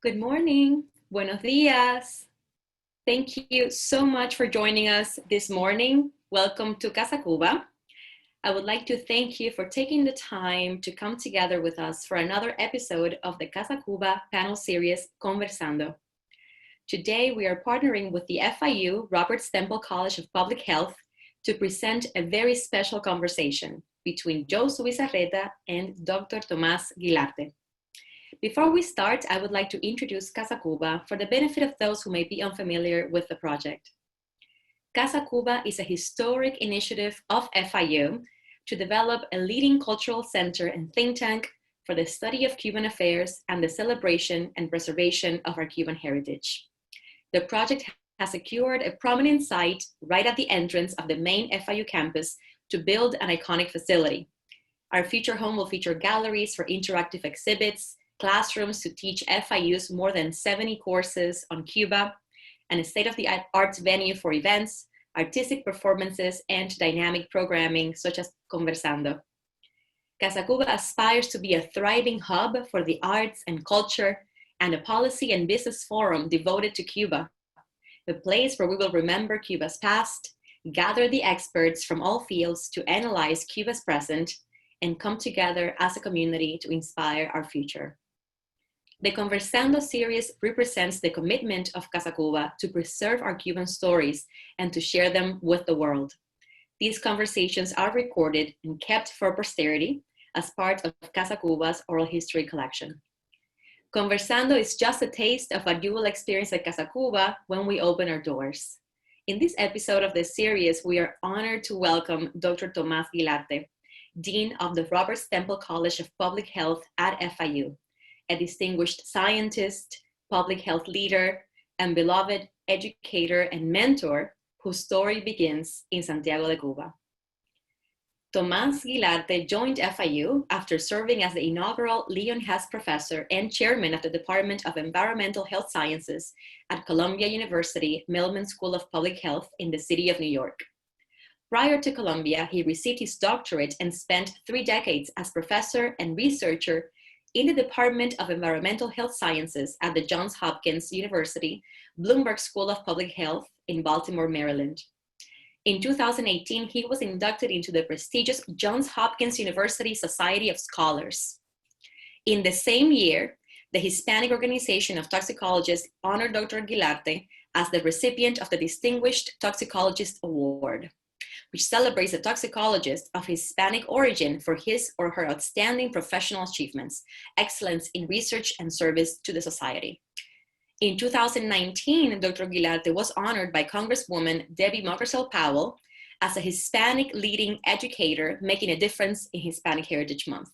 Good morning. Buenos días. Thank you so much for joining us this morning. Welcome to CasaCuba. I would like to thank you for taking the time to come together with us for another episode of the CasaCuba panel series, Conversando. Today, we are partnering with the FIU Robert Stemple College of Public Health to present a very special conversation between Joe Zubizarreta and Dr. Tomás Guilarte. Before we start, I would like to introduce CasaCuba for the benefit of those who may be unfamiliar with the project. CasaCuba is a historic initiative of FIU to develop a leading cultural center and think tank for the study of Cuban affairs and the celebration and preservation of our Cuban heritage. The project has secured a prominent site right at the entrance of the main FIU campus to build an iconic facility. Our future home will feature galleries for interactive exhibits, classrooms to teach FIU's more than 70 courses on Cuba, and a state-of-the-art venue for events, artistic performances, and dynamic programming such as Conversando. CasaCuba aspires to be a thriving hub for the arts and culture and a policy and business forum devoted to Cuba, a place where we will remember Cuba's past, gather the experts from all fields to analyze Cuba's present, and come together as a community to inspire our future. The Conversando series represents the commitment of CasaCuba to preserve our Cuban stories and to share them with the world. These conversations are recorded and kept for posterity as part of CasaCuba's oral history collection. Conversando is just a taste of what you will experience at CasaCuba when we open our doors. In this episode of the series, we are honored to welcome Dr. Tomás Guilarte, Dean of the Robert Stemple College of Public Health at FIU. A distinguished scientist, public health leader, and beloved educator and mentor whose story begins in Santiago de Cuba. Tomás Guilarte joined FIU after serving as the inaugural Leon Hess Professor and Chairman of the Department of Environmental Health Sciences at Columbia University Millman School of Public Health in the city of New York. Prior to Columbia, he received his doctorate and spent 3 decades as professor and researcher in the Department of Environmental Health Sciences at the Johns Hopkins University Bloomberg School of Public Health in Baltimore, Maryland. In 2018, he was inducted into the prestigious Johns Hopkins University Society of Scholars. In the same year, the Hispanic Organization of Toxicologists honored Dr. Guilarte as the recipient of the Distinguished Toxicologist Award, which celebrates a toxicologist of Hispanic origin for his or her outstanding professional achievements, excellence in research and service to the society. In 2019, Dr. Guilarte was honored by Congresswoman Debbie Mokersel Powell as a Hispanic leading educator making a difference in Hispanic Heritage Month.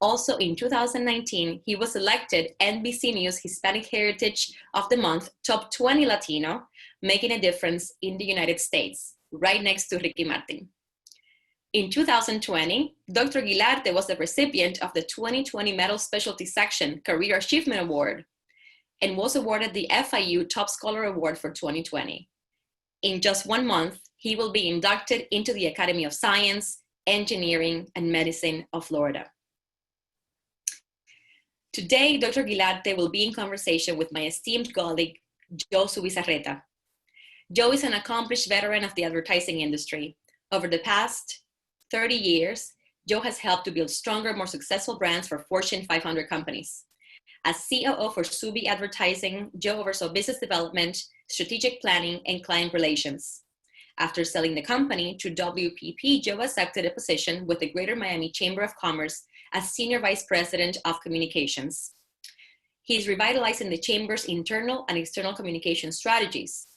Also in 2019, he was elected NBC News Hispanic Heritage of the Month Top 20 Latino, making a difference in the United States, right next to Ricky Martin. In 2020, Dr. Guilarte was the recipient of the 2020 Medal Specialty Section Career Achievement Award and was awarded the FIU Top Scholar Award for 2020. In just 1 month, he will be inducted into the Academy of Science, Engineering, and Medicine of Florida. Today, Dr. Guilarte will be in conversation with my esteemed colleague, Joe Zubizarreta. Joe is an accomplished veteran of the advertising industry. Over the past 30 years, Joe has helped to build stronger, more successful brands for Fortune 500 companies. As COO for Subi Advertising, Joe oversaw business development, strategic planning, and client relations. After selling the company to WPP, Joe accepted a position with the Greater Miami Chamber of Commerce as Senior Vice President of Communications. He's revitalizing the Chamber's internal and external communication strategies.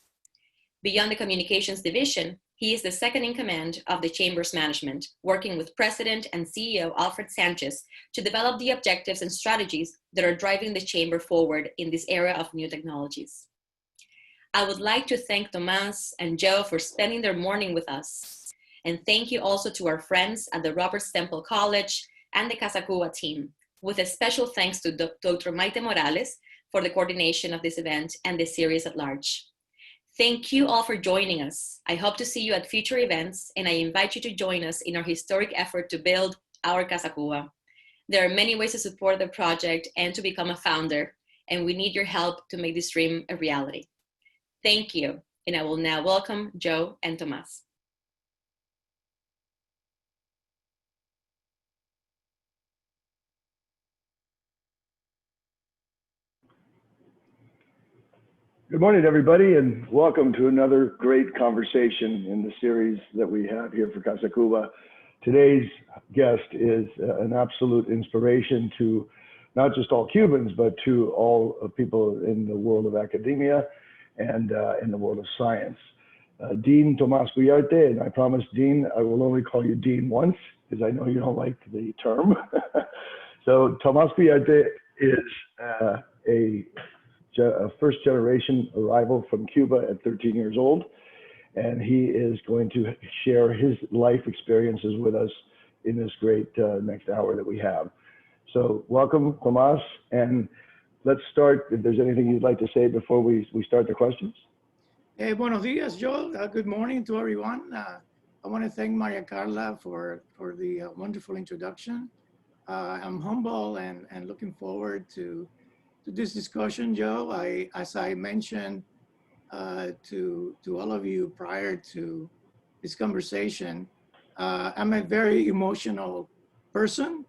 Beyond the communications division, he is the second in command of the Chamber's management, working with President and CEO Alfred Sanchez to develop the objectives and strategies that are driving the Chamber forward in this era of new technologies. I would like to thank Tomás and Joe for spending their morning with us. And thank you also to our friends at the Robert Stemple College and the CasaCuba team, with a special thanks to Dr. Maite Morales for the coordination of this event and the series at large. Thank you all for joining us. I hope to see you at future events, and I invite you to join us in our historic effort to build our CasaCuba. There are many ways to support the project and to become a founder, and we need your help to make this dream a reality. Thank you, and I will now welcome Joe and Tomás. Good morning, everybody, and welcome to another great conversation in the series that we have here for CasaCuba. Today's guest is an absolute inspiration to not just all Cubans, but to all people in the world of academia and in the world of science. Dean Tomás Guilarte, and I promise, Dean, I will only call you Dean once, because I know you don't like the term. So Tomás Guilarte is a first generation arrival from Cuba at 13 years old. And he is going to share his life experiences with us in this great next hour that we have. So welcome, Tomás. And let's start, if there's anything you'd like to say before we start the questions. Hey, buenos dias, Joel. Good morning to everyone. I want to thank Maria Carla for the wonderful introduction. I'm humble and looking forward to this discussion, Joe. As I mentioned to all of you prior to this conversation, I'm a very emotional person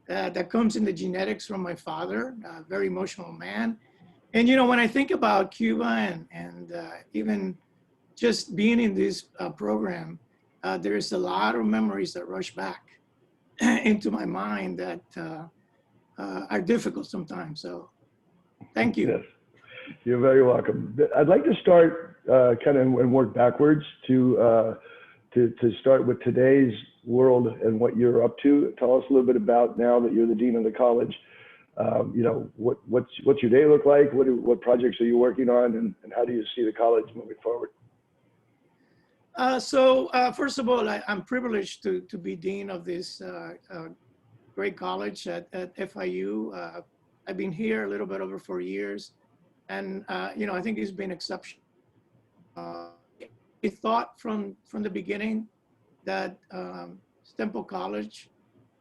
that comes in the genetics from my father, a very emotional man. And, you know, when I think about Cuba and even just being in this program, there's a lot of memories that rush back into my mind that are difficult sometimes. So thank you. Yes, you're very welcome. I'd like to start kind of and work backwards to start with today's world and what you're up to. Tell us a little bit about, now that you're the dean of the college, you know, what's your day look like? What projects are you working on, and how do you see the college moving forward? First of all, I'm privileged to be dean of this great college at FIU. I've been here a little bit over 4 years, and you know, I think it's been exceptional. I thought from the beginning that Temple College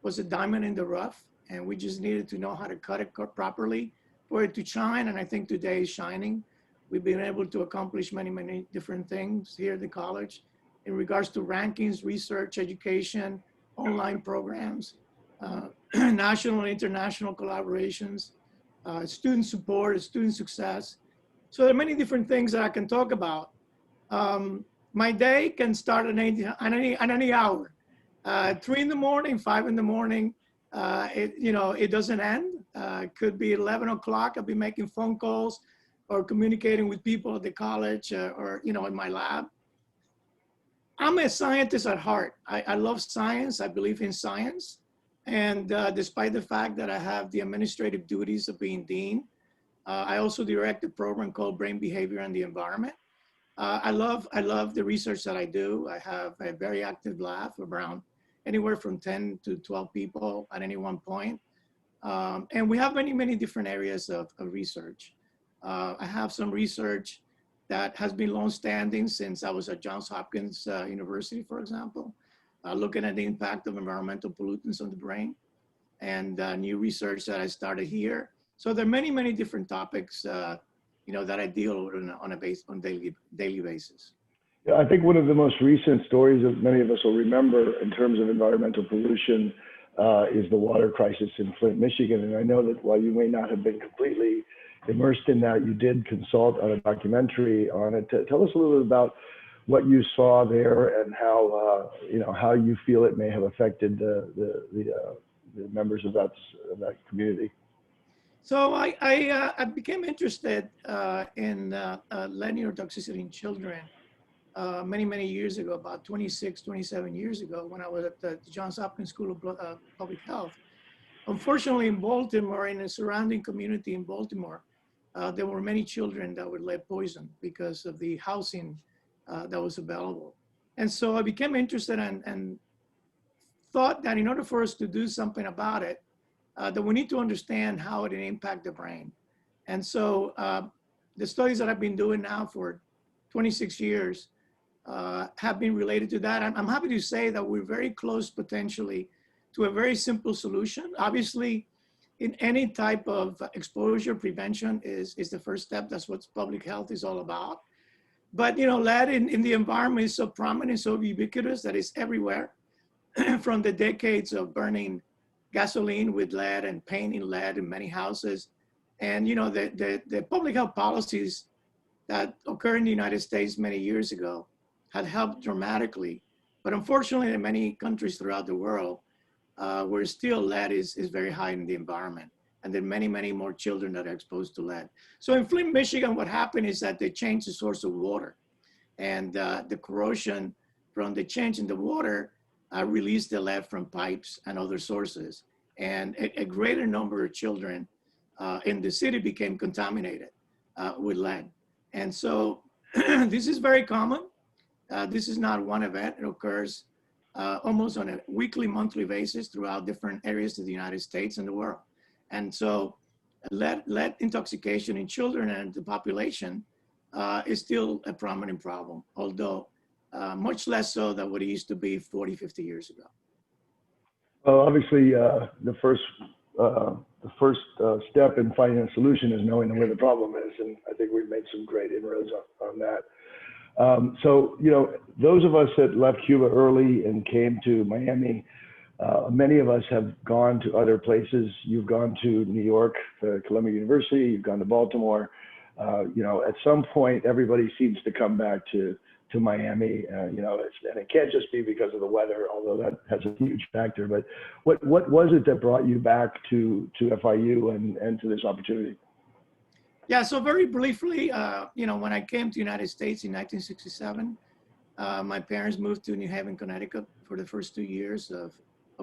was a diamond in the rough, and we just needed to know how to cut it properly for it to shine. And I think today is shining. We've been able to accomplish many different things here at the college in regards to rankings, research, education, online programs, national and international collaborations, student support, student success. So there are many different things that I can talk about. My day can start at any hour. 3 in the morning, 5 in the morning, it doesn't end. It could be 11 o'clock. I'll be making phone calls or communicating with people at the college or, you know, in my lab. I'm a scientist at heart. I love science. I believe in science. And despite the fact that I have the administrative duties of being dean, I also direct a program called Brain Behavior and the Environment. I love the research that I do. I have a very active lab, around anywhere from 10 to 12 people at any one point. And we have many different areas of research. I have some research that has been long-standing since I was at Johns Hopkins University, for example, looking at the impact of environmental pollutants on the brain, and new research that I started here. So there are many different topics, you know, that I deal with on a daily basis. Yeah, I think one of the most recent stories that many of us will remember in terms of environmental pollution is the water crisis in Flint, Michigan. And I know that while you may not have been completely immersed in that, you did consult on a documentary on it. Tell us a little bit about what you saw there and how you know, how you feel it may have affected the members of that community. So I became interested in linear toxicity in children many years ago, about 27 years ago, when I was at the Johns Hopkins School of Public Health. Unfortunately, in Baltimore, in the surrounding community in Baltimore, there were many children that were lead poisoned because of the housing that was available. And so I became interested and thought that in order for us to do something about it, that we need to understand how it impacts the brain. And so the studies that I've been doing now for 26 years have been related to that. I'm happy to say that we're very close potentially to a very simple solution. Obviously, in any type of exposure, prevention is the first step. That's what public health is all about. But lead in the environment is so prominent, so ubiquitous that it's everywhere. From the decades of burning gasoline with lead and painting lead in many houses. And the public health policies that occurred in the United States many years ago had helped dramatically. But unfortunately, in many countries throughout the world, where still lead is very high in the environment. And there are many, many more children that are exposed to lead. So in Flint, Michigan, what happened is that they changed the source of water. And the corrosion from the change in the water released the lead from pipes and other sources. And a greater number of children in the city became contaminated with lead. And so this is very common. This is not one event. It occurs almost on a weekly, monthly basis throughout different areas of the United States and the world. And so lead intoxication in children and the population is still a prominent problem, although much less so than what it used to be 40, 50 years ago. Well, obviously, the first step in finding a solution is knowing where the problem is, and I think we've made some great inroads on that. So, those of us that left Cuba early and came to Miami, many of us have gone to other places. You've gone to New York, to Columbia University. You've gone to Baltimore. At some point, everybody seems to come back to Miami. And it can't just be because of the weather, although that has a huge factor. But what was it that brought you back to FIU and to this opportunity? Yeah, so very briefly, when I came to the United States in 1967, my parents moved to New Haven, Connecticut for the first 2 years of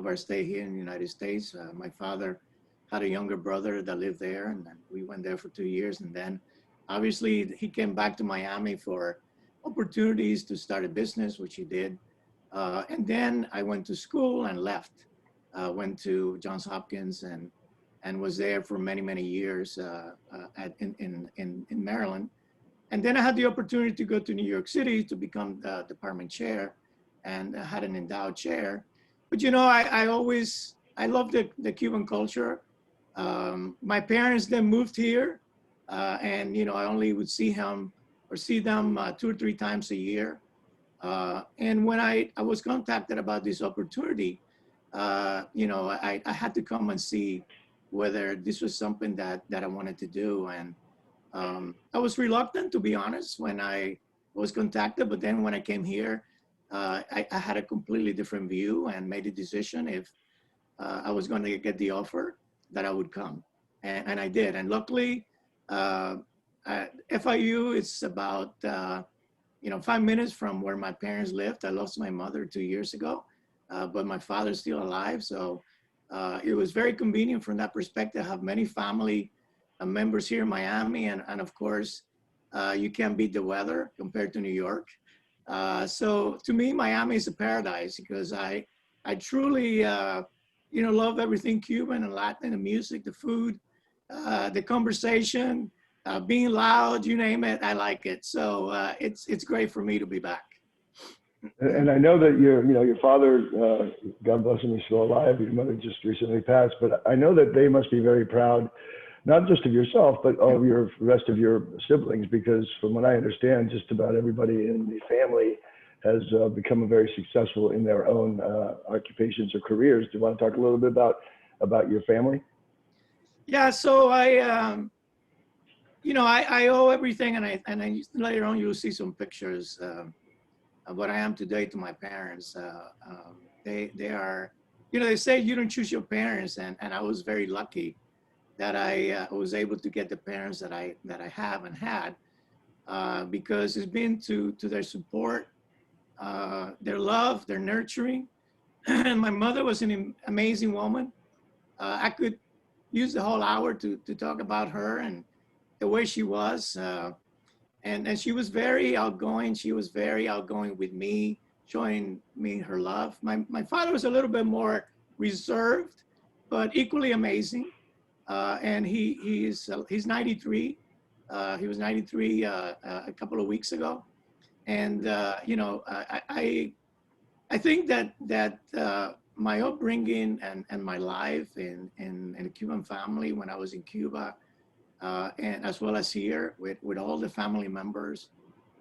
our stay here in the United States. My father had a younger brother that lived there, and then we went there for 2 years. And then obviously he came back to Miami for opportunities to start a business, which he did. And then I went to school and left, went to Johns Hopkins and was there for many, many years in Maryland. And then I had the opportunity to go to New York City to become the department chair, and I had an endowed chair. But I love the Cuban culture. My parents then moved here, and I only would see them 2 or 3 times a year. And when I was contacted about this opportunity, I had to come and see whether this was something that I wanted to do. And I was reluctant, to be honest, when I was contacted. But then when I came here, I had a completely different view and made a decision if I was going to get the offer that I would come. And I did. And luckily, FIU is about 5 minutes from where my parents lived. I lost my mother 2 years ago, but my father's still alive. So it was very convenient from that perspective. I have many family members here in Miami, and of course, you can't beat the weather compared to New York. So to me, Miami is a paradise because I truly love everything Cuban and Latin, the music, the food, the conversation, being loud, you name it, I like it. So it's great for me to be back. And I know that your father, God bless him, is still alive. Your mother just recently passed, but I know that they must be very proud, not just of yourself, but of your rest of your siblings, because from what I understand, just about everybody in the family has become very successful in their own occupations or careers. Do you want to talk a little bit about your family? Yeah, so I owe everything, and later on you'll see some pictures of what I am today to my parents. They are, they say you don't choose your parents, and I was very lucky that I was able to get the parents that I have and had, because it's been to their support, their love, their nurturing. And my mother was an amazing woman. I could use the whole hour to talk about her and the way she was. And she was very outgoing. She was very outgoing with me, showing me her love. My father was a little bit more reserved, but equally amazing. And he's 93. He was 93 a couple of weeks ago. And I think that my upbringing and my life in a Cuban family when I was in Cuba, and as well as here with all the family members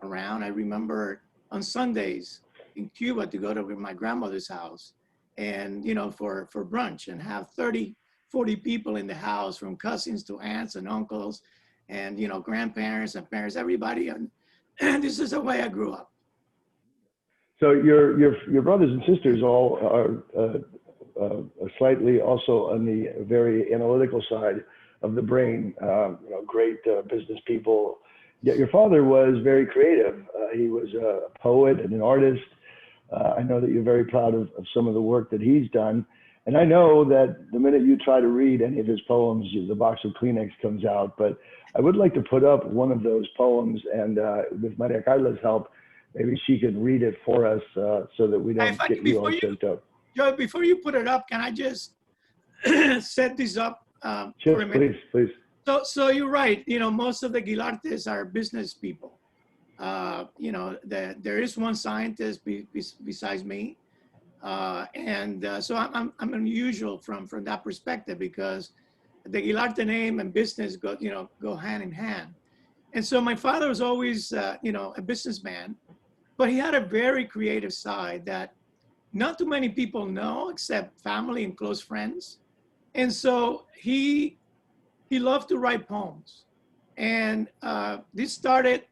around. I remember on Sundays in Cuba to go to my grandmother's house and, for brunch and have 30, 40 people in the house, from cousins to aunts and uncles and, grandparents and parents, everybody. And this is the way I grew up. So your brothers and sisters all are slightly also on the very analytical side of the brain, great business people. Yet your father was very creative. He was a poet and an artist. I know that you're very proud of some of the work that he's done. And I know that the minute you try to read any of his poems, the box of Kleenex comes out. But I would like to put up one of those poems, and with Maria Carla's help, maybe she can read it for us so that we don't get you all choked up. Joe, before you put it up, can I just set this up Sure, for a minute? please. So you're right. Most of the Guilartes are business people. There is one scientist besides me, so I'm unusual from that perspective, because the Guilarte name and business go hand in hand. And so my father was always a businessman, but he had a very creative side that not too many people know except family and close friends. And so he loved to write poems. And this started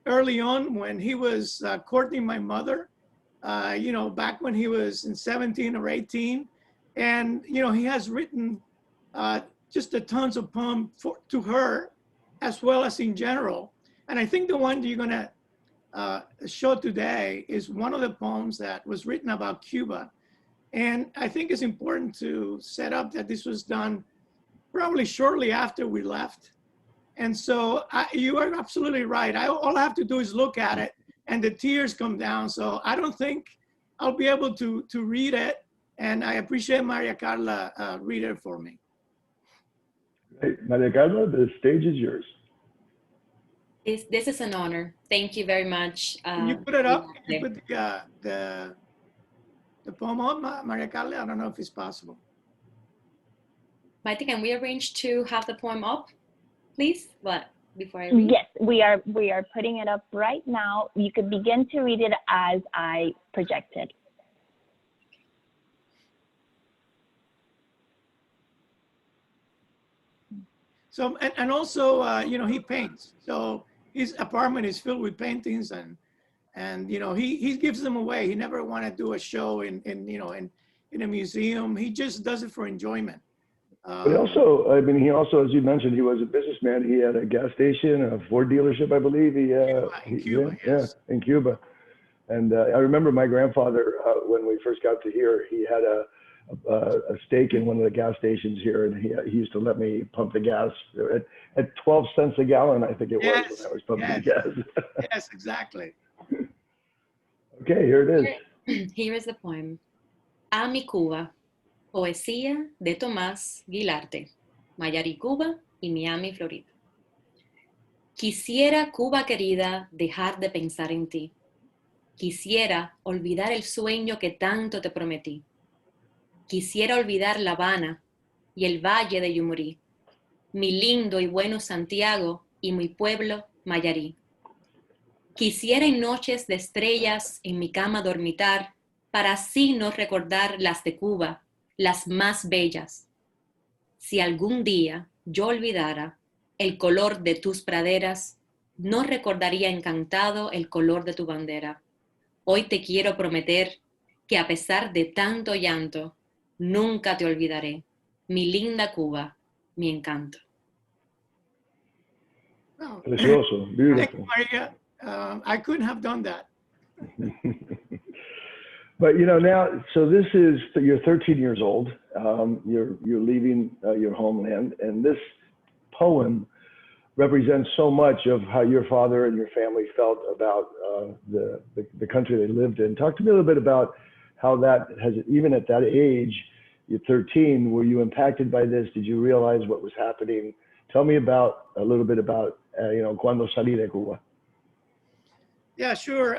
early on when he was courting my mother, back when he was in 17 or 18. And, he has written just a tons of poems to her, as well as in general. And I think the one you're going to show today is one of the poems that was written about Cuba. And I think it's important to set up that this was done probably shortly after we left. And so you are absolutely right. All I have to do is look at it and the tears come down. So I don't think I'll be able to read it. And I appreciate Maria Carla read it for me. Great. Maria Carla, the stage is yours. This is an honor. Thank you very much. Can you put it up? Can you put the poem up, Maria Carla? I don't know if it's possible. Maite, can we arrange to have the poem up, please? What, before I read? Yes, we are putting it up right now. You could begin to read it as I projected. So, and also, he paints. So his apartment is filled with paintings, and he gives them away. He never want to do a show in a museum. He just does it for enjoyment. But he also, as you mentioned, he was a businessman. He had a gas station, a Ford dealership, I believe. In Cuba, yes. Yeah, in Cuba. And I remember my grandfather, when we first got to here, he had a stake in one of the gas stations here, and he used to let me pump the gas at 12 cents a gallon, I think it was, when I was pumping the gas. Yes, exactly. Okay, here it is. Here is the poem. A mi Cuba. Poesía de Tomás Guilarte, Mayari, Cuba y Miami, Florida. Quisiera, Cuba querida, dejar de pensar en ti. Quisiera olvidar el sueño que tanto te prometí. Quisiera olvidar La Habana y el valle de Yumurí, mi lindo y bueno Santiago y mi pueblo Mayarí. Quisiera en noches de estrellas en mi cama dormitar, para así no recordar las de Cuba, las más bellas. Si algún día yo olvidara el color de tus praderas, no recordaría encantado el color de tu bandera. Hoy te quiero prometer que a pesar de tanto llanto, nunca te olvidaré, mi linda Cuba, mi encanto. Oh. Precioso, beautiful. Thank you, Maria. I couldn't have done that. But now, so this is, you're 13 years old. You're leaving your homeland, and this poem represents so much of how your father and your family felt about the country they lived in. Talk to me a little bit about how that has, even at that age, you're 13, were you impacted by this? Did you realize what was happening? Tell me a little bit about, cuando salí de Cuba. Yeah, sure.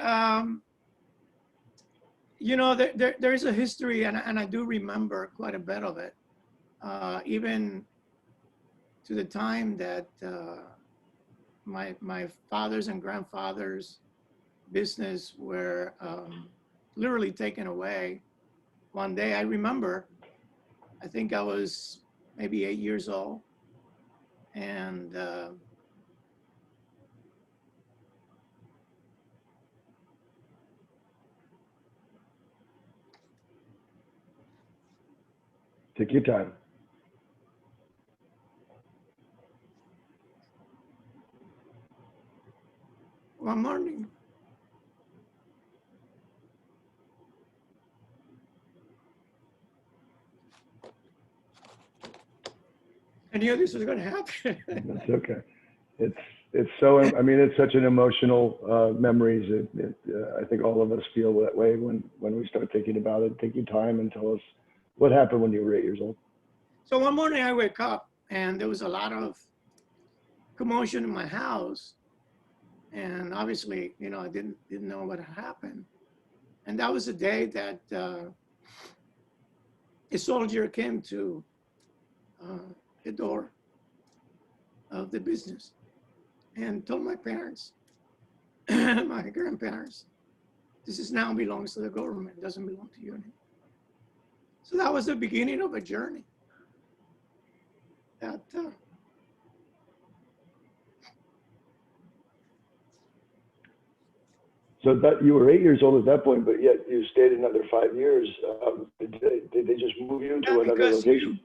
You know, there is a history, and I do remember quite a bit of it, even to the time that my father's and grandfather's business were literally taken away. One day, I remember, I think I was maybe 8 years old, and Take your time. one morning, I knew this was going to happen. That's okay. It's so, I mean, it's such an emotional memories. I think all of us feel that way when we start thinking about it. Take your time and tell us what happened when you were 8 years old. So one morning I wake up and there was a lot of commotion in my house. And obviously, you know, I didn't know what had happened. And that was the day that a soldier came to the door of the business and told my parents, my grandparents, this is now belongs to the government, doesn't belong to you anymore. So that was the beginning of a journey that So that you were 8 years old at that point, but yet you stayed another 5 years. Did they just move you to another location?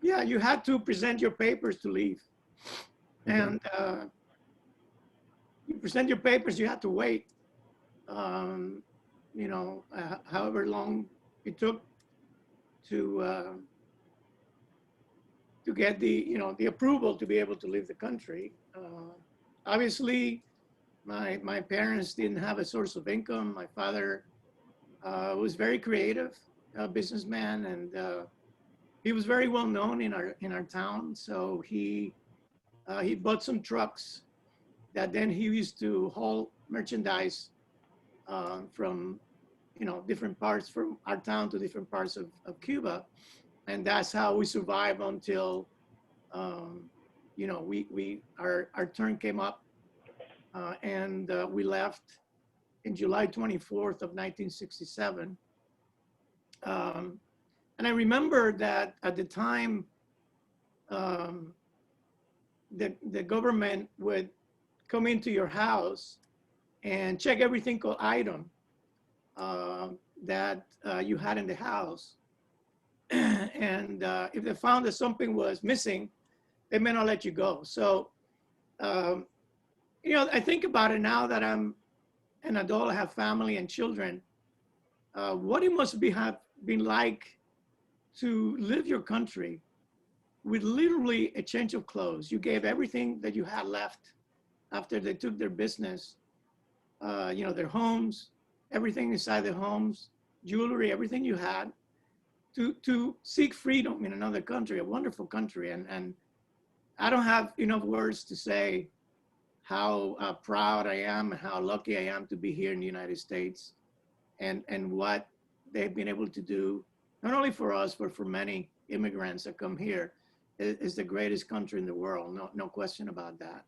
You had to present your papers to leave. Okay. And you present your papers, you had to wait, you know, however long it took to get the, you know, the approval to be able to leave the country. Obviously, my parents didn't have a source of income. My father was very creative, a businessman, and he was very well known in our town. So he bought some trucks that then he used to haul merchandise from, you know, different parts from our town to different parts of Cuba, and that's how we survived until, you know, our turn came up, and we left in July 24th of 1967. And I remember that at the time, the government would come into your house and check every single item that you had in the house. And if they found that something was missing, they may not let you go. So, you know, I think about it now that I'm an adult, I have family and children, what it must have been like to live your country with literally a change of clothes. You gave everything that you had left after they took their business, you know, their homes, everything inside their homes, jewelry, everything you had, to seek freedom in another country, a wonderful country. And I don't have enough words to say how proud I am and how lucky I am to be here in the United States, and what they've been able to do, not only for us, but for many immigrants that come here. It's the greatest country in the world, no question about that.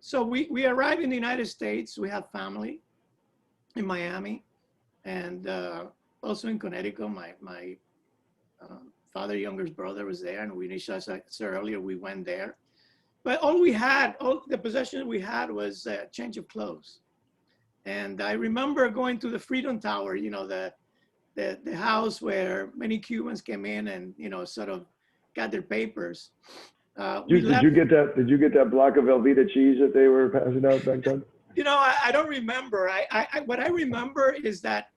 So we arrived in the United States. We have family in Miami, and also in Connecticut. My father's youngest brother was there, and we, as I said earlier, we went there. But all the possessions we had was a change of clothes. And I remember going to the Freedom Tower, you know, the house where many Cubans came in and, you know, sort of got their papers. Did you get that block of Velveeta cheese that they were passing out back then? You know, I don't remember. What I remember is that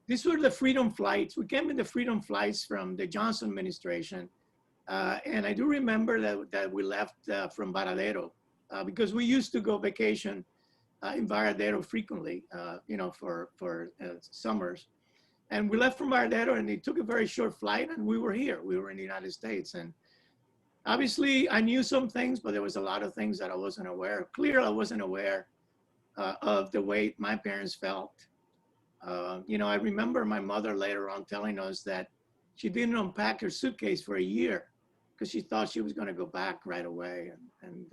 these were the freedom flights. We came in the freedom flights from the Johnson administration. And I do remember that we left from Varadero because we used to go vacation in Varadero frequently, you know, for summers. And we left from Varadero and it took a very short flight and we were here. We were in the United States. And obviously I knew some things, but there was a lot of things that I wasn't aware of. Clearly I wasn't aware of the way my parents felt You know, I remember my mother later on telling us that she didn't unpack her suitcase for a year because she thought she was going to go back right away. And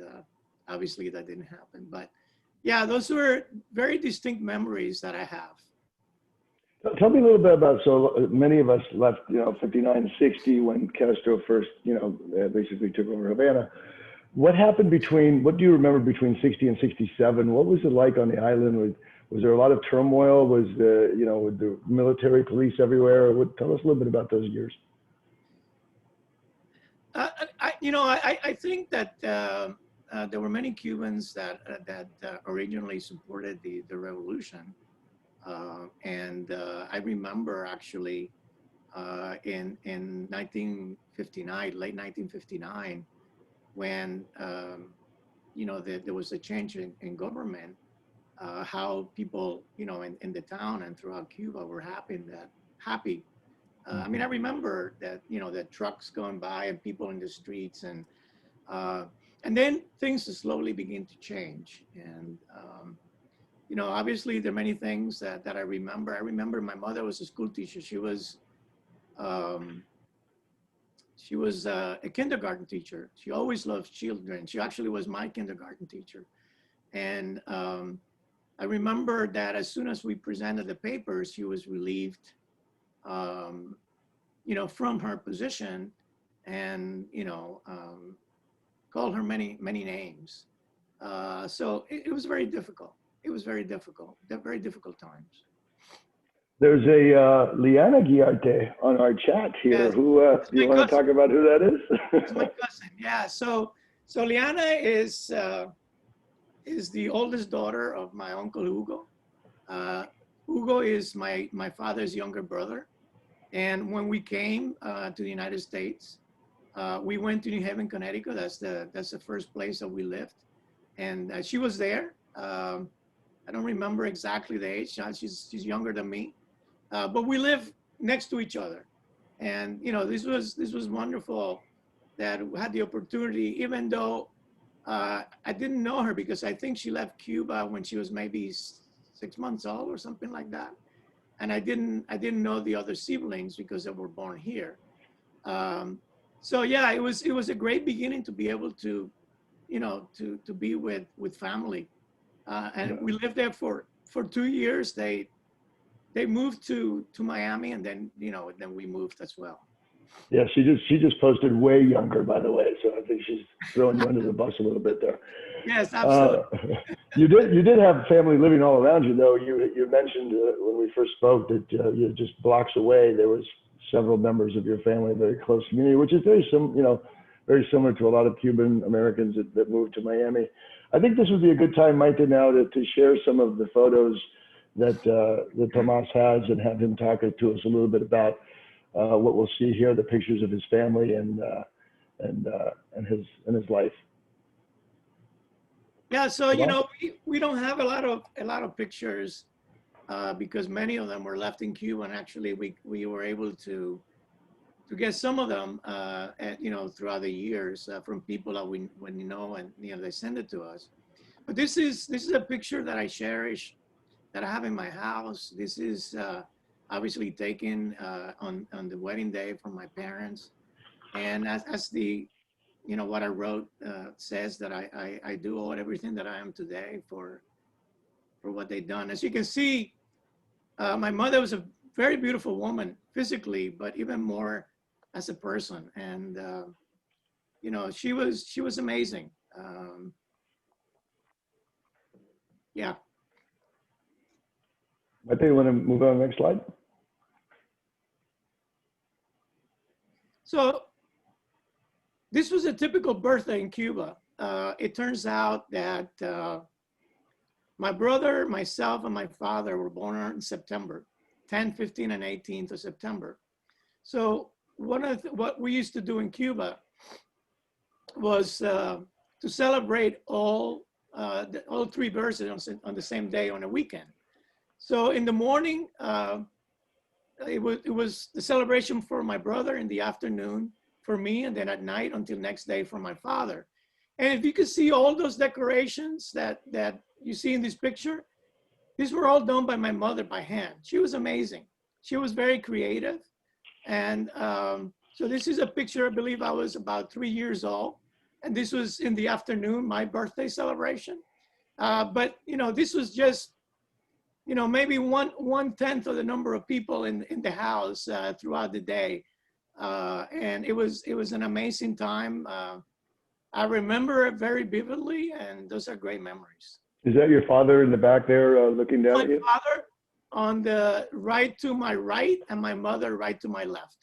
obviously that didn't happen. But yeah, those were very distinct memories that I have. Tell me a little bit about, so many of us left, 59, 60 when Castro first, basically took over Havana. What happened what do you remember between 60 and 67? What was it like on the island? Was there a lot of turmoil? Was with the military police everywhere? Tell us a little bit about those years. I think that there were many Cubans that originally supported the revolution. I remember actually in 1959, late 1959, when there was a change in government, how people in the town and throughout Cuba were happy. I mean, I remember that the trucks going by and people in the streets, and then things slowly begin to change. And obviously there are many things that I remember. I remember my mother was a school teacher. She was a kindergarten teacher. She always loved children. She actually was my kindergarten teacher. And I remember that as soon as we presented the papers, she was relieved, from her position, and called her many names. So it was very difficult. It was very difficult. They're very difficult times. There's a Liana Guilarte on our chat here. Yes, Who do you want to talk about who that is? It's my cousin. Yeah. So Liana is the oldest daughter of my uncle Hugo. Hugo is my father's younger brother. And when we came to the United States, we went to New Haven, Connecticut. That's the first place that we lived. And she was there. I don't remember exactly the age. She's younger than me, but we live next to each other. And this was wonderful that we had the opportunity, even though I didn't know her, because I think she left Cuba when she was maybe 6 months old or something like that. And I didn't know the other siblings because they were born here. So yeah, it was a great beginning to be able to, to be with family. And we lived there for 2 years. They moved to Miami, and then then we moved as well. Yeah, she just posted way younger, by the way. So I think she's throwing you under the bus a little bit there. Yes, absolutely. You did have family living all around you, though. You mentioned when we first spoke that you just blocks away there was several members of your family, a very close community, which is very similar to a lot of Cuban Americans that moved to Miami. I think this would be a good time, Maite, now to share some of the photos that Tomás has, and have him talk to us a little bit about what we'll see here, the pictures of his family and his life. Yeah, so we don't have a lot of pictures because many of them were left in Cuba, and actually we were able to get some of them throughout the years from people that we know, and they send it to us. But this is a picture that I cherish, that I have in my house. This is obviously taken on the wedding day from my parents, and as the what I wrote says, that I do owe everything that I am today for what they've done. As you can see, my mother was a very beautiful woman physically, but even more as a person. And she was amazing. Yeah. I think you want to move on to the next slide. So this was a typical birthday in Cuba. It turns out that my brother, myself, and my father were born in September, 10, 15, and 18th of September. So what we used to do in Cuba was to celebrate all three birthdays on the same day on a weekend. So in the morning, it was the celebration for my brother, in the afternoon for me, and then at night until next day for my father. And if you can see all those decorations that you see in this picture, these were all done by my mother by hand. She was amazing. She was very creative. And so this is a picture, I believe I was about 3 years old. And this was in the afternoon, my birthday celebration. But, you know, this was just, you know, maybe one-tenth of the number of people in the house throughout the day. And it was an amazing time. I remember it very vividly, and those are great memories. Is that your father in the back there looking down My at you? father on the right to my right, and my mother right to my left.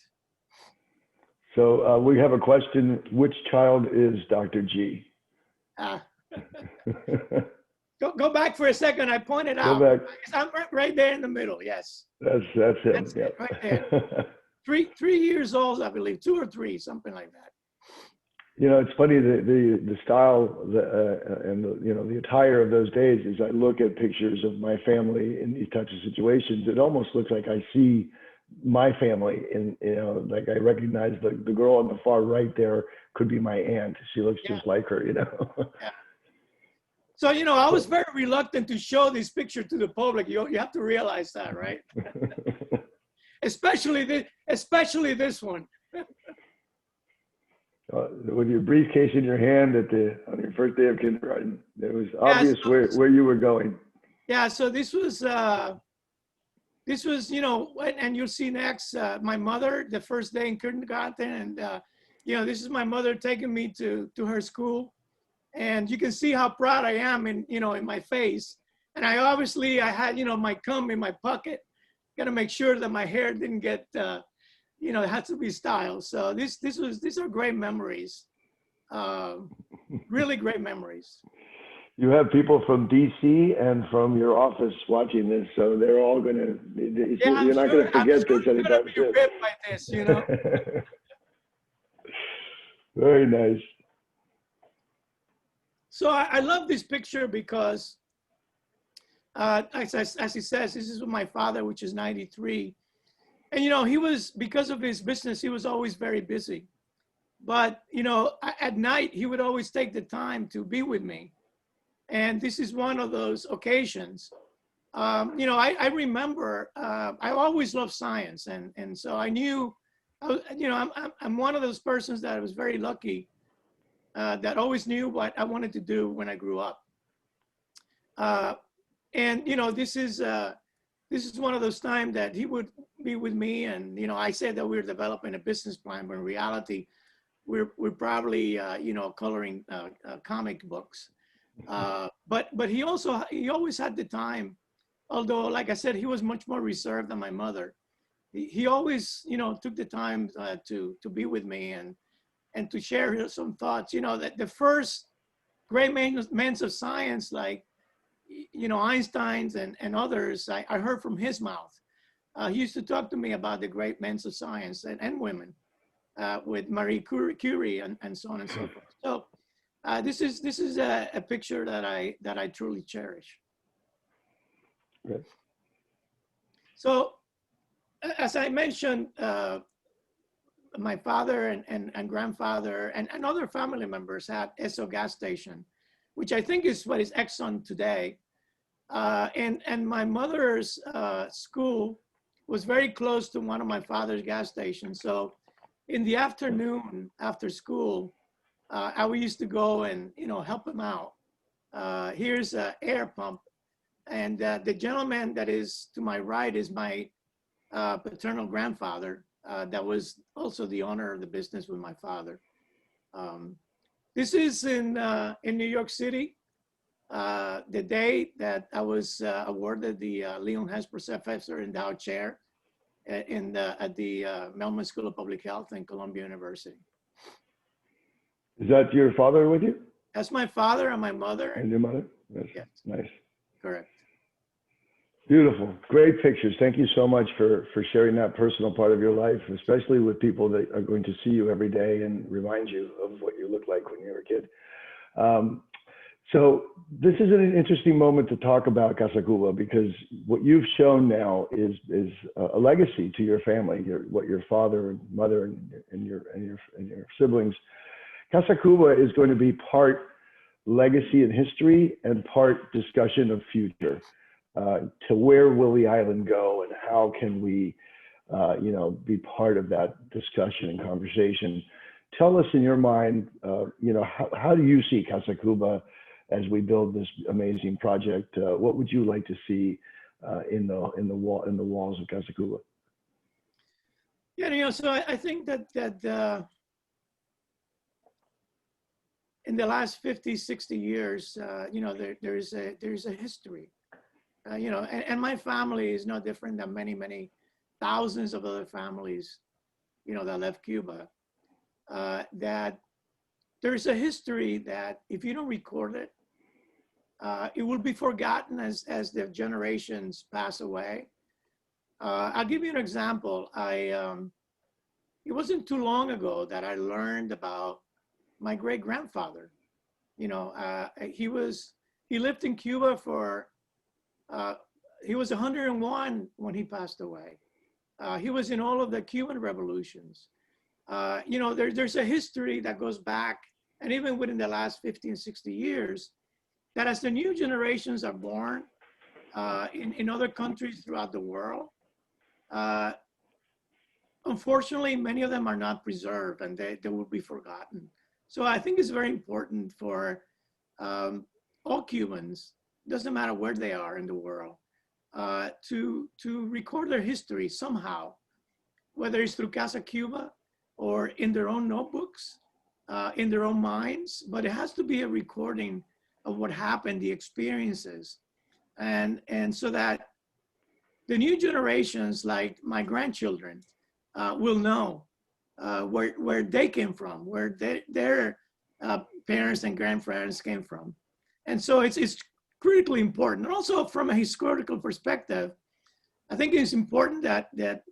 So we have a question. Which child is Dr. G? Go back for a second. I pointed Go out. back. I'm right there in the middle. Yes. That's him. That's Yep. it, right there. Three years old, I believe, 2 or 3, something like that. You know, it's funny, the style and the attire of those days, as I look at pictures of my family in these types of situations, it almost looks like I see my family, and like I recognize the girl on the far right there could be my aunt. She looks just like her, you know. Yeah. So, you know, I was very reluctant to show this picture to the public. You have to realize that, right? especially this one. With your briefcase in your hand on your first day of kindergarten, it was obvious where you were going. Yeah, so this was, you know, and you'll see next, my mother, the first day in kindergarten, and you know, this is my mother taking me to her school, and you can see how proud I am in my face. And I had, you know, my comb in my pocket, gotta make sure that my hair didn't get, you know, it had to be styled. So these are great memories, really great memories. You have people from DC and from your office watching this, so they're all gonna. You're not gonna forget this anytime soon. By this, you know. Very nice. So I love this picture because, as he says, this is with my father, which is 93. And, you know, because of his business, he was always very busy. But, you know, at night, he would always take the time to be with me. And this is one of those occasions. You know, I remember, I always loved science. And so I knew, you know, I'm one of those persons that was very lucky, that always knew what I wanted to do when I grew up. And, you know, this is one of those times that he would be with me, and, you know, I said that we were developing a business plan, but in reality, we're probably, you know, coloring comic books. But he always had the time, although, like I said, he was much more reserved than my mother. He always, you know, took the time to be with me and to share some thoughts. You know, that the first great men of science, like, you know, Einstein's and others, I heard from his mouth. He used to talk to me about the great men of science and women, with Marie Curie and so on and so forth. So this is a picture that I truly cherish. Good. So as I mentioned, my father and grandfather and other family members had Esso gas station, which I think is what is Exxon today. And my mother's school was very close to one of my father's gas stations. So in the afternoon after school, I used to go and, you know, help him out. Here's an air pump. And the gentleman that is to my right is my paternal grandfather, that was also the owner of the business with my father. This is in New York City, the day that I was awarded the Leon Hess Professor Endowed Chair at the Melman School of Public Health and Columbia University. Is that your father with you? That's my father and my mother. And your mother? That's yes. Nice. Correct. Beautiful. Great pictures. Thank you so much for sharing that personal part of your life, especially with people that are going to see you every day and remind you of what you looked like when you were a kid. So this is an interesting moment to talk about CasaCuba, because what you've shown now is a legacy to your family, what your father and mother and your siblings. CasaCuba is going to be part legacy and history and part discussion of future. to where will the island go, and how can we, be part of that discussion and conversation. Tell us in your mind, how do you see CasaCuba as we build this amazing project? What would you like to see in the walls of CasaCuba? Yeah, so I think that in the last 50, 60 years, there's a history, and my family is no different than many, many thousands of other families, that left Cuba, that there's a history that if you don't record it, it will be forgotten as the generations pass away. I'll give you an example. It wasn't too long ago that I learned about my great grandfather. He lived in Cuba for, he was 101 when he passed away. He was in all of the Cuban revolutions. There's a history that goes back, and even within the last 15, 60 years, that as the new generations are born in other countries throughout the world, unfortunately, many of them are not preserved, and they will be forgotten. So I think it's very important for all Cubans, doesn't matter where they are in the world, to record their history somehow, whether it's through CasaCuba or in their own notebooks, in their own minds, but it has to be a recording of what happened, the experiences, and so that the new generations, like my grandchildren, will know where they came from, where their parents and grandparents came from. And so it's critically important. And also from a historical perspective, I think it's important that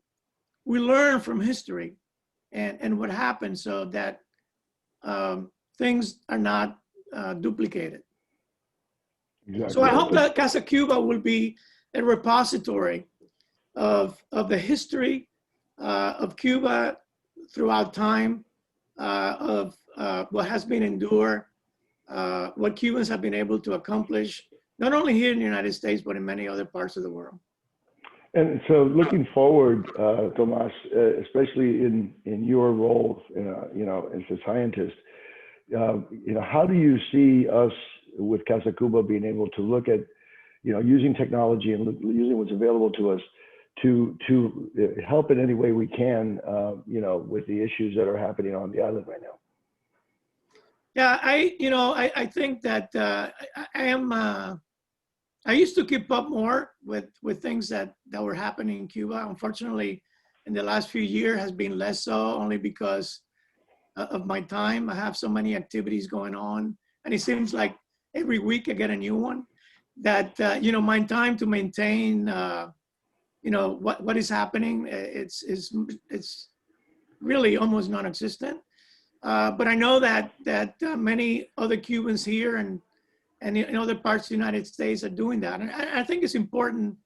we learn from history and what happened, so that things are not duplicated. Exactly. So I hope that CasaCuba will be a repository of the history of Cuba throughout time, of what has been endured, what Cubans have been able to accomplish, not only here in the United States, but in many other parts of the world. And so looking forward, Tomas, especially in your role, as a scientist, how do you see us with CasaCuba being able to look at, using technology and using what's available to us to help in any way we can, with the issues that are happening on the island right now? Yeah, I think that I used to keep up more with things that were happening in Cuba. Unfortunately, in the last few years has been less so, only because of my time. I have so many activities going on, and it seems like every week I get a new one, that my time to maintain what is happening, it's really almost non-existent. But I know that many other Cubans here and in other parts of the United States are doing that. And I think it's important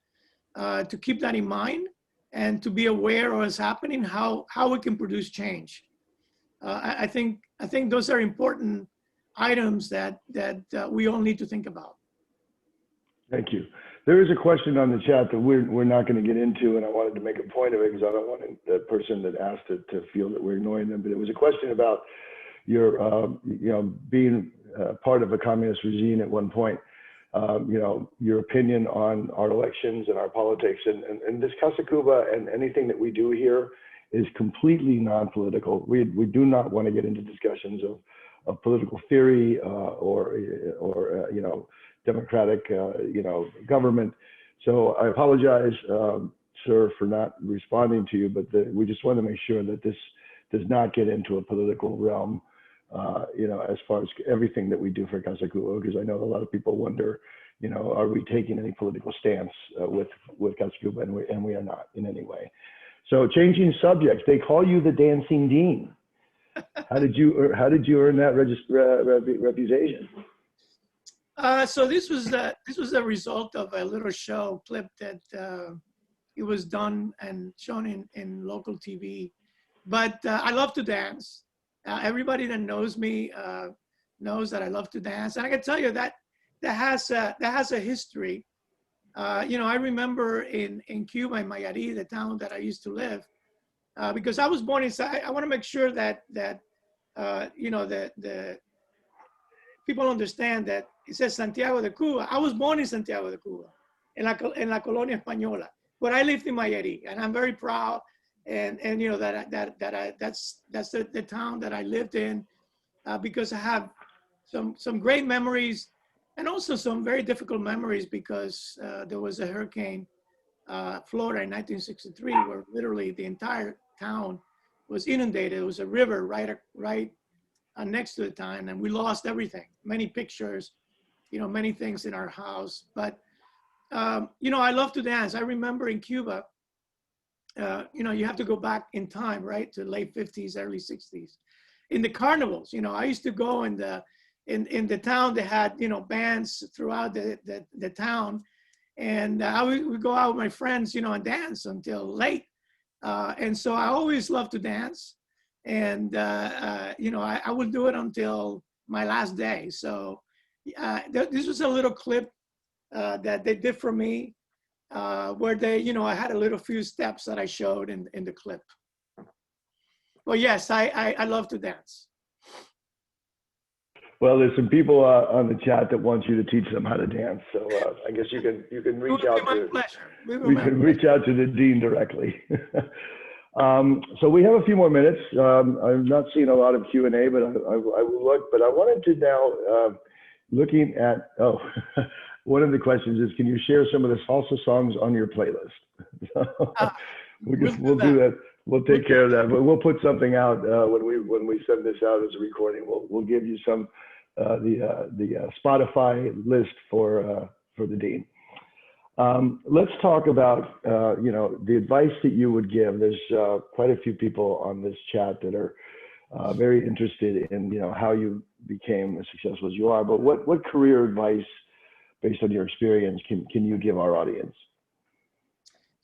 to keep that in mind and to be aware of what's happening, how we can produce change. I think those are important items that we all need to think about. Thank you. There is a question on the chat that we're not going to get into, and I wanted to make a point of it because I don't want the person that asked it to feel that we're ignoring them. But it was a question about your, being part of a communist regime at one point. Your opinion on our elections and our politics, and this CasaCuba and anything that we do here is completely non-political. We do not want to get into discussions of political theory or democratic, government. So I apologize, sir, for not responding to you, but we just want to make sure that this does not get into a political realm, as far as everything that we do for CasaCuba, because I know a lot of people wonder, are we taking any political stance with CasaCuba, and we are not in any way. So changing subjects, they call you the dancing dean. How did you earn that reputation? So this was the result of a little show clip that it was done and shown in local TV. But I love to dance. Everybody that knows me knows that I love to dance, and I can tell you that has a history. I remember in Cuba, in Mayarí, the town that I used to live, because I was born inside. I want to make sure that the people understand that it says Santiago de Cuba. I was born in Santiago de Cuba, en la Colonia Española, but I lived in Mayarí, and I'm very proud. And that's the town that I lived in, because I have some great memories, and also some very difficult memories, because there was a hurricane, Florida, in 1963, where literally the entire town was inundated. It was a river right next to the town, and we lost everything, many pictures, many things in our house. But I love to dance. I remember in Cuba, you have to go back in time, right, to late 50s, early 60s. In the carnivals, I used to go in the town. They had, bands throughout the town, and I would go out with my friends, and dance until late. And so I always loved to dance, and I would do it until my last day. So this was a little clip that they did for me, where I had a little few steps that I showed in the clip. Well, yes, I love to dance. Well, there's some people on the chat that want you to teach them how to dance. So I guess you can reach out to reach out to the dean directly. So we have a few more minutes. I'm not seeing a lot of Q&A, but I will look. But I wanted to now, looking at, one of the questions is, can you share some of the salsa songs on your playlist? We'll do that. We'll take care of that. But we'll put something out when we send this out as a recording. We'll give you some the Spotify list for the dean. Let's talk about the advice that you would give. There's quite a few people on this chat that are very interested in how you became as successful as you are. But what career advice, based on your experience, can you give our audience?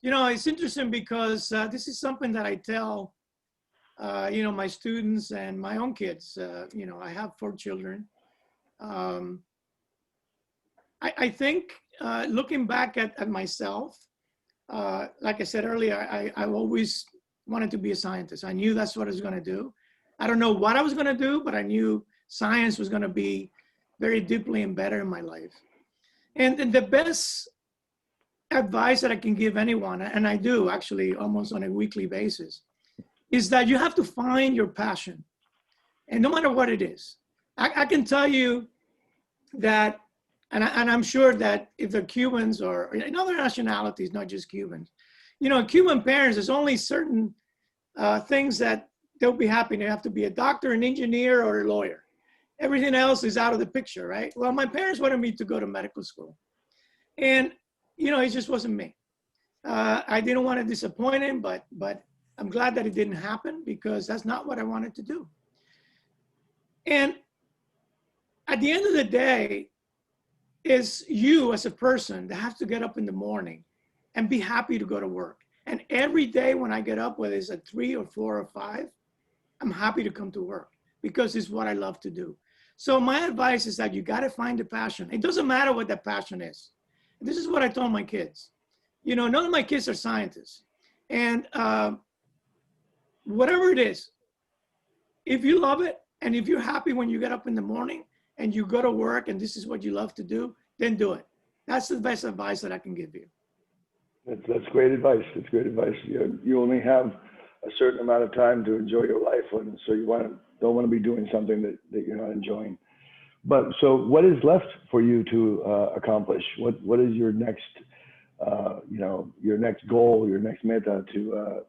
It's interesting, because this is something that I tell my students and my own kids. I have 4 children. I think, looking back at myself, like I said earlier, I always wanted to be a scientist. I knew that's what I was going to do. I don't know what I was going to do, but I knew science was going to be very deeply embedded in my life. And the best advice that I can give anyone, and I do actually almost on a weekly basis, is that you have to find your passion. And no matter what it is, I can tell you that, and I'm sure that if they're Cubans or in other nationalities, not just Cubans, Cuban parents, there's only certain things that they'll be happy to have to be a doctor, an engineer, or a lawyer. Everything else is out of the picture, right? Well, my parents wanted me to go to medical school. And, it just wasn't me. I didn't want to disappoint him, but I'm glad that it didn't happen, because that's not what I wanted to do. And at the end of the day, is you as a person that has to get up in the morning and be happy to go to work. And every day when I get up, whether it's at 3 or 4 or 5, I'm happy to come to work, because it's what I love to do. So my advice is that you got to find a passion. It doesn't matter what that passion is. This is what I told my kids. None of my kids are scientists. And whatever it is, if you love it, and if you're happy when you get up in the morning and you go to work and this is what you love to do, then do it. That's the best advice that I can give you. That's great advice. That's great advice. You only have a certain amount of time to enjoy your life, and so you don't want to be doing something that you're not enjoying. But so what is left for you to accomplish? What is your next your next goal, your next meta to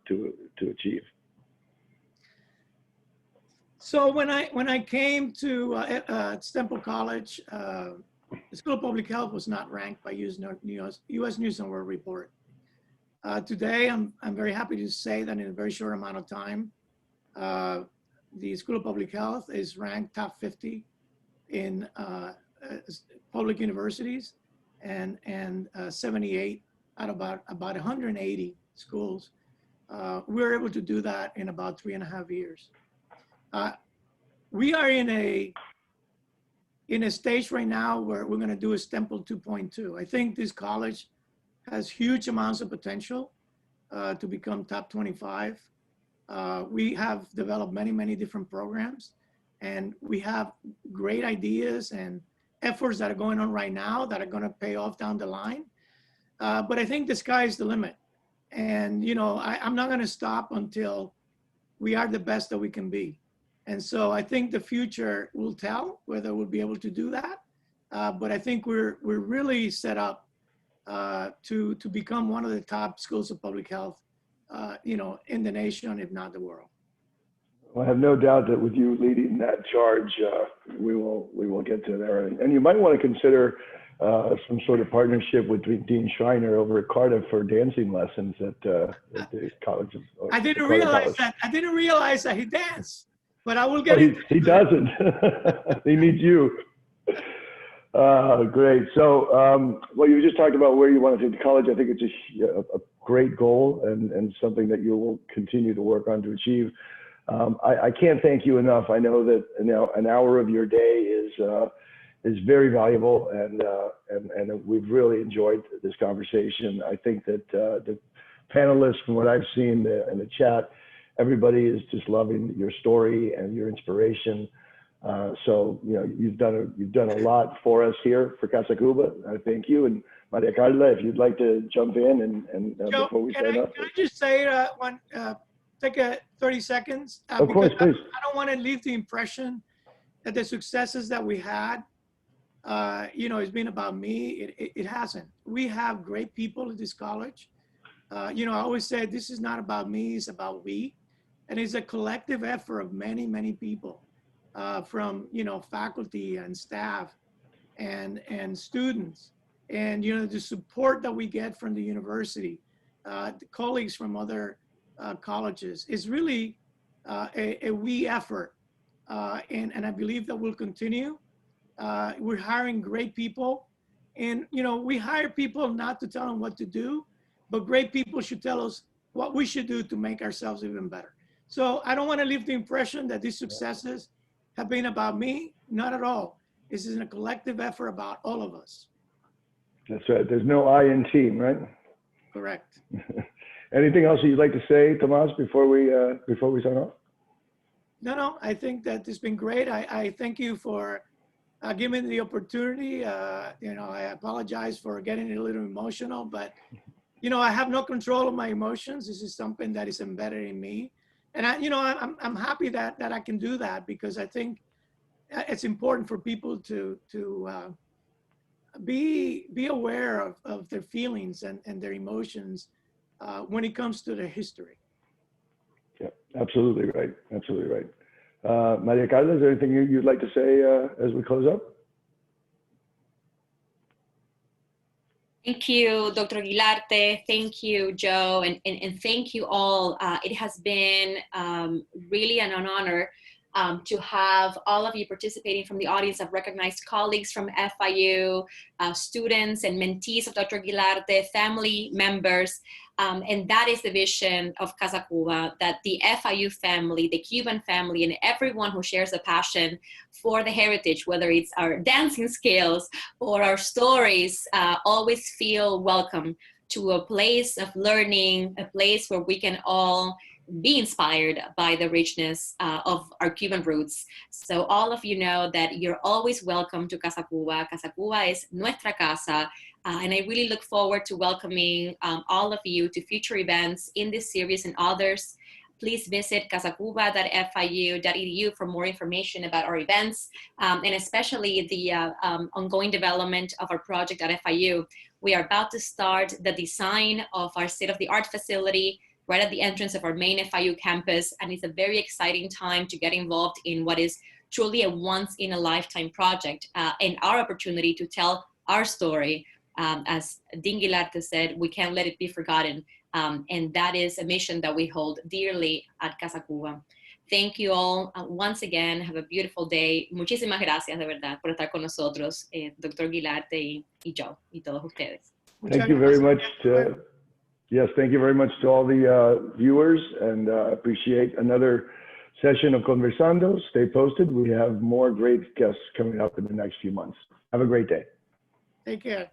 achieve? So when I came to Temple College, the School of Public Health was not ranked by U.S. News and World Report. Today, I'm very happy to say that in a very short amount of time, the School of Public Health is ranked top 50 in public universities, and 78 out of about 180 schools. We were able to do that in about 3.5 years. We are in a stage right now where we're going to do a Temple 2.2. I think this college has huge amounts of potential to become top 25. We have developed many, many different programs, and we have great ideas and efforts that are going on right now that are going to pay off down the line. But I think the sky is the limit. And, you know, I'm not going to stop until we are the best that we can be. And so I think the future will tell whether we'll be able to do that. But I think we're really set up to become one of the top schools of public health, you know, in the nation, if not the world. Well, I have no doubt that with you leading that charge, we will get to there. And you might want to consider some sort of partnership with Dean Schreiner over at Cardiff for dancing lessons at the college. I didn't realize that. I didn't realize that he danced, but I will get it. He doesn't. He needs you. Great. So, well, you just talked about where you want to take the college. I think it's a great goal and something that you will continue to work on to achieve. I can't thank you enough. I know that an hour of your day is very valuable, and we've really enjoyed this conversation. I think that the panelists, from what I've seen in the chat, everybody is just loving your story and your inspiration. So you know you've done a lot for us here for CasaCuba. I thank you, and Maria Carla, if you'd like to jump in and Joe, before we sign off. Can I just say take 30 seconds? Of course, please. I don't want to leave the impression that the successes that we had, you know, it's been about me. It hasn't. We have great people at this college. You know, I always say this is not about me, it's about we. And it's a collective effort of many, many people, from, you know, faculty and staff and students. And, you know, the support that we get from the university, the colleagues from other colleges is really a we effort. And I believe that will continue. We're hiring great people, and you know, we hire people not to tell them what to do, but great people should tell us what we should do to make ourselves even better. So I don't want to leave the impression that these successes have been about me. Not at all. This is a collective effort about all of us. That's right. There's no I in team, right? Correct. Anything else you'd like to say, Tomas, before we sign off? No, I think that it's been great. I thank you for giving me the opportunity. You know, I apologize for getting a little emotional, but you know, I have no control of my emotions. This is something that is embedded in me, and I'm happy that I can do that, because I think it's important for people to be aware of their feelings and their emotions when it comes to their history. Yeah, absolutely right. Absolutely right. Maria Carla, is there anything you'd like to say as we close up? Thank you, Dr. Guilarte. Thank you, Joe, and thank you all. It has been really an honor to have all of you participating from the audience. I've recognized colleagues from FIU, students and mentees of Dr. Guilarte, family members, and that is the vision of CasaCuba, that the FIU family, the Cuban family, and everyone who shares a passion for the heritage, whether it's our dancing skills or our stories, always feel welcome to a place of learning, a place where we can all be inspired by the richness of our Cuban roots. So all of you know that you're always welcome to CasaCuba. CasaCuba is nuestra casa, and I really look forward to welcoming all of you to future events in this series and others. Please visit casacuba.fiu.edu for more information about our events, and especially the ongoing development of our project at FIU. We are about to start the design of our state-of-the-art facility right at the entrance of our main FIU campus, and it's a very exciting time to get involved in what is truly a once-in-a-lifetime project, and our opportunity to tell our story. As Dean Guilarte said, we can't let it be forgotten, and that is a mission that we hold dearly at CasaCuba. Thank you all once again. Have a beautiful day. Muchísimas gracias, de verdad, por estar con nosotros, Dr. Guilarte y yo, y todos ustedes. Thank you very much. Yes, thank you very much to all the viewers, and appreciate another session of Conversando. Stay posted. We have more great guests coming up in the next few months. Have a great day. Take care.